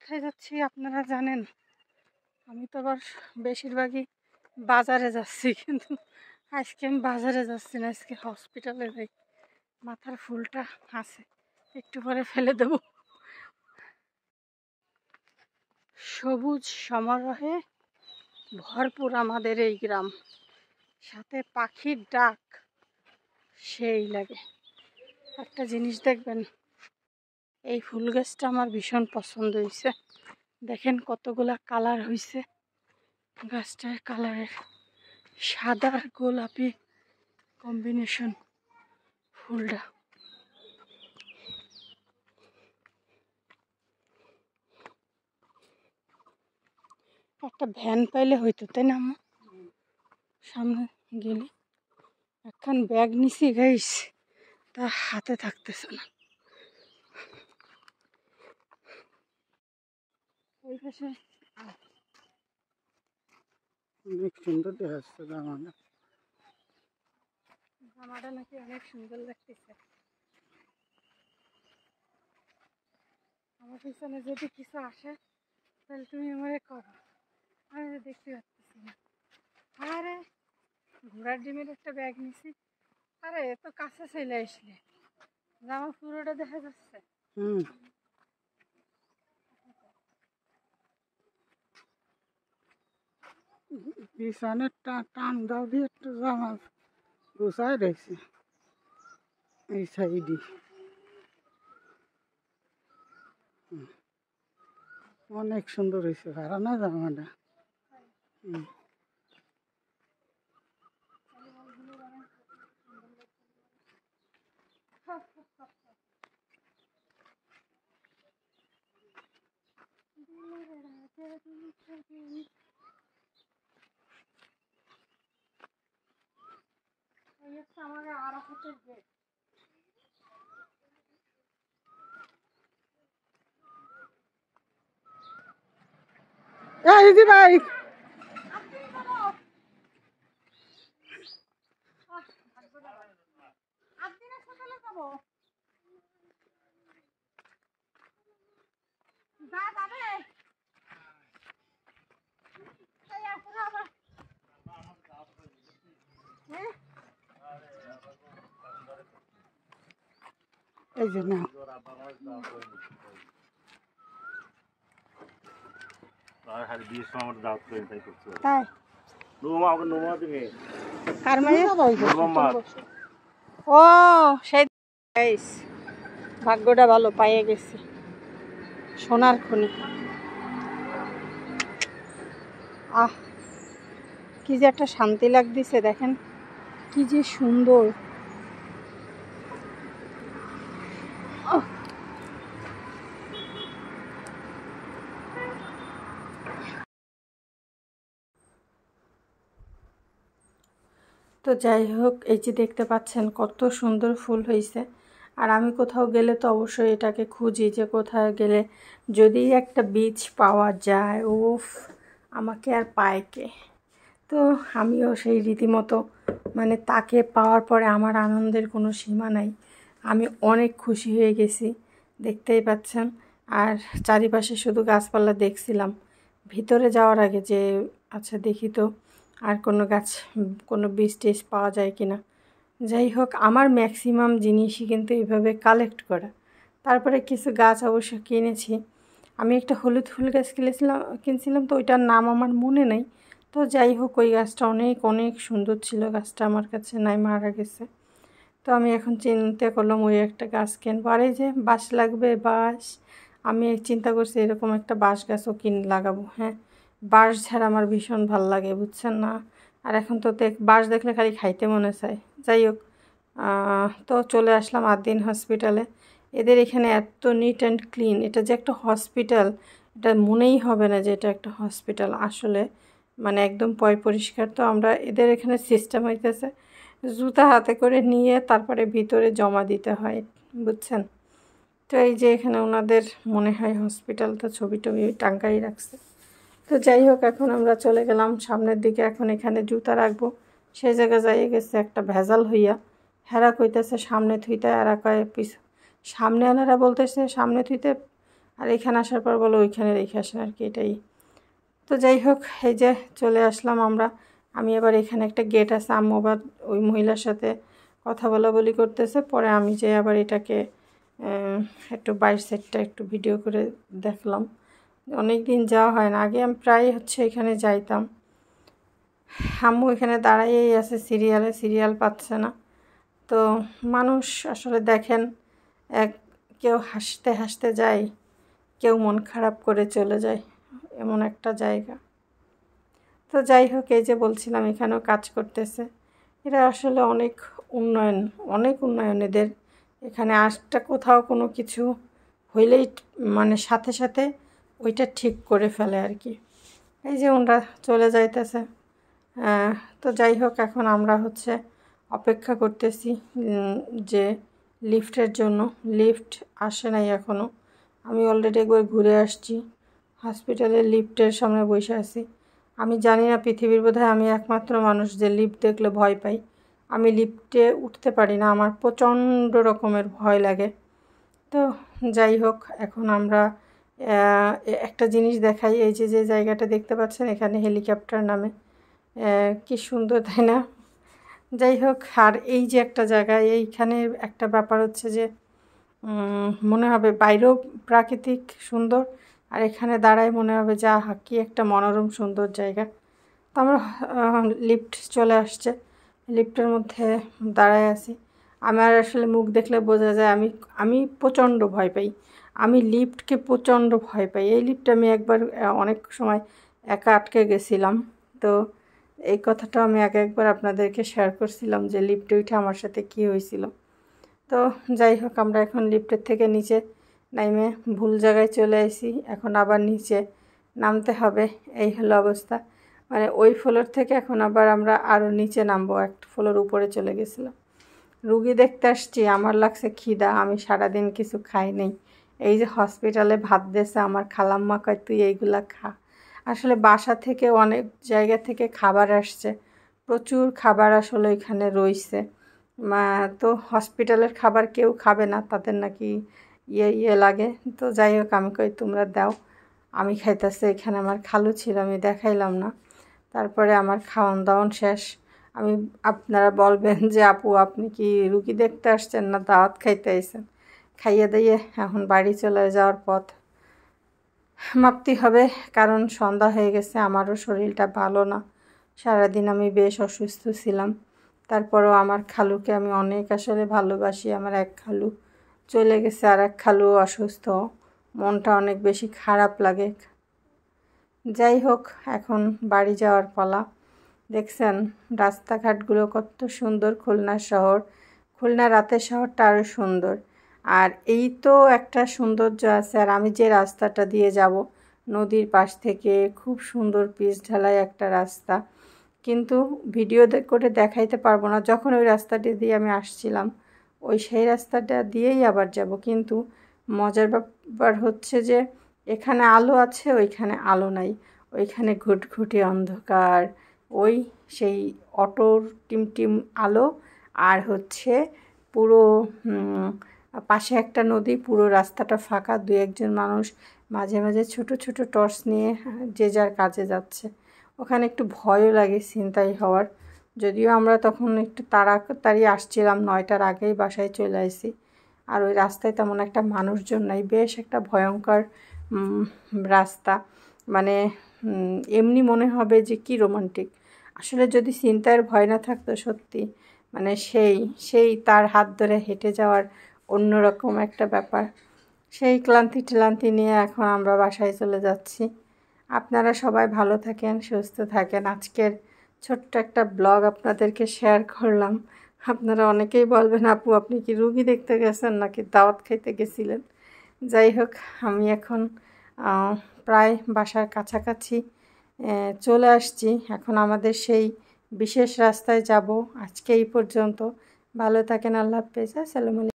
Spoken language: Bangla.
কোথায় যাচ্ছি আপনারা জানেন? আমি তো আবার বেশিরভাগই বাজারে যাচ্ছি, কিন্তু আজকে আমি বাজারে যাচ্ছি না, আজকে হসপিটালে যাই। মাথার ফুলটা আছে, একটু পরে ফেলে দেব। সবুজ সমারোহে ভরপুর আমাদের এই গ্রাম, সাথে পাখির ডাক সেই লাগে। একটা জিনিস দেখবেন, এই ফুল গাছটা আমার ভীষণ পছন্দ হয়েছে। দেখেন কতগুলা কালার হয়েছে গাছটার, কালারের সাদা আর গোলাপি কম্বিনেশন ফুলটা। একটা ভ্যান পাইলে হইতো, তাই না? আমার সামনে গেলে একখান ব্যাগ নিছি গাইস, তা হাতে থাকতেছে না। ওই পাশে অনেক সুন্দর দেখাচ্ছে জামাটা নাকি অনেক সুন্দর লাগতেছে। আমার পিছনে যদি কিছু আসে তাহলে তুমি আমারে করো, আমি দেখতে পাচ্ছি না। আরে ঘোড়ার ডিমের একটা ব্যাগ নিছি। আরে এত কাছে চলে আসলে জামা পুরোটা দেখা যাচ্ছে। পিছনে টান দাও দিয়ে একটু জামা গুছাই রয়েছে এই সাইডে। অনেক সুন্দর হয়েছে, ভাড়া না জামাটা। আমাকে আরাফাতের গেট। এই ভাই এই যে না ও সেই ভাগ্যটা ভালো, পাইয়ে গেছি সোনার খনি। আহ কি যে একটা শান্তি লাগতেছে, দেখেন কি যে সুন্দর। তো যাই হোক, এই যে দেখতে পাচ্ছেন কত সুন্দর ফুল হয়েছে। আর আমি কোথাও গেলে তো অবশ্যই এটাকে খুঁজি, যে কোথায় গেলে যদি একটা বীজ পাওয়া যায়, উফ আমাকে আর পায় কে। তো আমিও সেই রীতিমতো মানে তাকে পাওয়ার পরে আমার আনন্দের কোনো সীমা নাই। আমি অনেক খুশি হয়ে গেছি, দেখতেই পাচ্ছেন। আর চারিপাশে শুধু গাছপালা দেখছিলাম, ভিতরে যাওয়ার আগে যে আচ্ছা দেখি তো আর কোনো গাছ, কোনো বীজ টিজ পাওয়া যায় কি না। যাই হোক, আমার ম্যাক্সিমাম জিনিসই কিন্তু এইভাবে কালেক্ট করা। তারপরে কিছু গাছ অবশ্য কিনেছি। আমি একটা হলুদ ফুল গাছ কিনছিলাম, তো ওইটার নাম আমার মনে নেই। তো যাই হোক, ওই গাছটা অনেক অনেক সুন্দর ছিল, গাছটা আমার কাছে নাই, মারা গেছে। তো আমি এখন চিন্তা করলাম ওই একটা গাছ কিনবো। আর এই যে বাঁশ লাগবে, বাঁশ আমি চিন্তা করছি এরকম একটা বাঁশ গাছও লাগাবো। হ্যাঁ, বাঁশ ঝাড় আমার ভীষণ ভাল লাগে, বুঝছেন না? আর এখন তো বাঁশ দেখলে খালি খাইতে মনে চায়। যাই হোক, তো চলে আসলাম আদ্দিন হসপিটালে। এদের এখানে এত নিট অ্যান্ড ক্লিন, এটা যে একটা হসপিটাল এটা মনেই হবে না যে এটা একটা হসপিটাল। আসলে মানে একদম পরিষ্কার। তো আমরা এদের এখানে সিস্টেম হইতেছে জুতা হাতে করে নিয়ে তারপরে ভিতরে জমা দিতে হয়, বুঝছেন? তো এই যে এখানে ওনাদের মনে হয় হসপিটাল, তো ছবি টবি টাঙ্গাই রাখছে। তো যাই হোক, এখন আমরা চলে গেলাম সামনের দিকে। এখন এখানে জুতা রাখবো, সেই জায়গায় যাইয়ে গেছে একটা ভেজাল হইয়া। হেরা কইতেছে সামনে থুইতে, এরা কয় সামনে আনারা বলতেছে সামনে থুইতে, আর এখানে আসার পর বলো ওইখানে রেখে আসেন আর কি, এটাই। তো যাই হোক, এই যে চলে আসলাম আমরা। আমি এবার এখানে একটা গেট আছে, আম্মু আবার ওই মহিলার সাথে কথা বলা করতেছে। পরে আমি যে আবার এটাকে একটু বাইরের সাইডটা একটু ভিডিও করে দেখলাম। অনেক দিন যাওয়া হয় না, আগে আমি প্রায় এখানে যাইতাম। আম্মু এখানে দাঁড়াইয়েই আছে সিরিয়াল পাচ্ছে না। তো মানুষ আসলে দেখেন, কেউ হাসতে হাসতে যায়, কেউ মন খারাপ করে চলে যায়, এমন একটা জায়গা। তো যাই হোক, এই যে বলছিলাম এখানেও কাজ করতেছে। এরা আসলে অনেক উন্নয়ন এদের এখানে। আসটা কোথাও কোনো কিছু হইলেই মানে সাথে সাথে ওইটা ঠিক করে ফেলে আর কি। এই যে ওনারা চলে যাইতেছে। তো যাই হোক, এখন আমরা অপেক্ষা করতেছি যে লিফটের জন্য। লিফট আসে নাই এখনও। আমি অলরেডি একবার ঘুরে আসছি, হসপিটালের লিফটের সামনে বসে আছি। আমি জানি না, পৃথিবীর বোধহয় আমি একমাত্র মানুষ যে লিফট দেখলে ভয় পাই। আমি লিফটে উঠতে পারি না, আমার প্রচণ্ড রকমের ভয় লাগে। তো যাই হোক, এখন আমরা একটা জিনিস দেখাই। এই যে জায়গাটা দেখতে পাচ্ছেন, এখানে হেলিকপ্টার নামে, কি সুন্দর তাই না? যাই হোক, আর এই যে একটা জায়গা, এইখানে একটা ব্যাপার যে মনে হবে বাইরেও প্রাকৃতিক সুন্দর, আর এখানে দাঁড়ায় মনে হবে যা কি একটা মনোরম সুন্দর জায়গা। তো আমরা লিফট চলে আসছে, লিফটের মধ্যে দাঁড়ায় আছি। আমার আসলে মুখ দেখলে বোঝা যায় আমি প্রচণ্ড ভয় পাই। আমি লিফটকে প্রচণ্ড ভয় পাই। এই লিফটে আমি একবার অনেক সময় একা আটকে গেছিলাম। তো এই কথাটা আমি একবার আপনাদেরকে শেয়ার করছিলাম যে লিফটে উঠে আমার সাথে কী হয়েছিল। তো যাই হোক, আমরা এখন লিফটের থেকে নিচে নামে ভুল জায়গায় চলে আসি। এখন আবার নিচে নামতে হবে, এই হলো অবস্থা। মানে ওই ফ্লোর থেকে এখন আবার আমরা আরও নিচে নামবো, একটা ফ্লোর উপরে চলে গেছিলাম। রুগী দেখতে আসছি, আমার লাগছে খিদা, আমি সারাদিন কিছু খাই নাই। এই যে হসপিটালে ভাত দিয়েছে, আমার খালাম্মা কয় তুই এইগুলা খা। আসলে বাসা থেকে অনেক জায়গা থেকে খাবার আসছে, প্রচুর খাবার আসলে এখানে রয়েছে। তো হসপিটালের খাবার কেউ খাবে না, তাদের নাকি ইয়ে লাগে। তো যাই হোক, আমি কই তোমরা দাও, আমি খাইতেছি। এখানে আমার খালু ছিল, আমি দেখাইলাম না। তারপরে আমার খাওয়ান দাওয়ান শেষ। আপনারা বলবেন যে আপু আপনি কি রুগী দেখতে আসছেন না দাওয়াত খাইতে আইছেন? খাইয়ে দিয়ে এখন বাড়ি চলে যাওয়ার পথ মাপতে হবে, কারণ সন্ধ্যা হয়ে গেছে। আমারও শরীরটা ভালো না, সারাদিন আমি বেশ অসুস্থ ছিলাম। তারপরেও আমার খালুকে আমি অনেক আসলে ভালোবাসি। আমার এক খালু চলে গেছে, আর এক খালু অসুস্থ, মনটা অনেক বেশি খারাপ লাগে। যাই হোক, এখন বাড়ি যাওয়ার পালা। দেখছেন রাস্তাঘাটগুলো কত সুন্দর, খুলনা শহর। খুলনা রাতের শহরটা আরও সুন্দর। আর এই তো একটা সৌন্দর্য আছে। আর আমি যে রাস্তাটা দিয়ে যাব, নদীর পাশ থেকে খুব সুন্দর পিচ ঢালাই একটা রাস্তা, কিন্তু ভিডিও করে দেখাইতে পারবো না। যখন ওই রাস্তাটি দিয়ে আমি আসছিলাম, সেই রাস্তাটা দিয়েই আবার যাব। কিন্তু মজার ব্যাপার যে এখানে আলো আছে, ওইখানে আলো নাই। ওইখানে ঘুটঘুটে অন্ধকার, সেই অটোর টিমটিম আলো, আর পুরো পাশে একটা নদী, পুরো রাস্তাটা ফাঁকা। দু একজন মানুষ মাঝে মাঝে ছোট ছোট টর্চ নিয়ে যে যার কাজে যাচ্ছে। ওখানে একটু ভয়ও লাগে ছিনতাই হওয়ার, যদিও আমরা তখন একটু তাড়াতাড়ি আসছিলাম, 9টার আগেই বাসায় চলে আসি। আর ওই রাস্তায় তেমন একটা মানুষজন নাই, বেশ একটা ভয়ঙ্কর রাস্তা। মানে এমনি মনে হবে যে কি রোমান্টিক। আসলে যদি ছিনতাইয়ের ভয় না থাকতো, সত্যি মানে সেই তার হাত ধরে হেঁটে যাওয়ার অন্যরকম একটা ব্যাপার। সেই ক্লান্তি নিয়ে এখন আমরা বাসায় চলে যাচ্ছি। আপনারা সবাই ভালো থাকেন, সুস্থ থাকেন। আজকের ছোট্ট একটা ব্লগ আপনাদেরকে শেয়ার করলাম। আপনারা অনেকেই বলবেন আপু আপনি কি রুগী দেখতে গেছেন নাকি দাওয়াত খাইতে গেছিলেন? যাই হোক, আমি এখন প্রায় বাসার কাছাকাছি চলে আসছি। এখন আমাদের সেই বিশেষ রাস্তায় যাব। আজকে এই পর্যন্ত। ভালো থাকেন, আল্লাহ হাফেজ, আসসালামু আলাইকুম।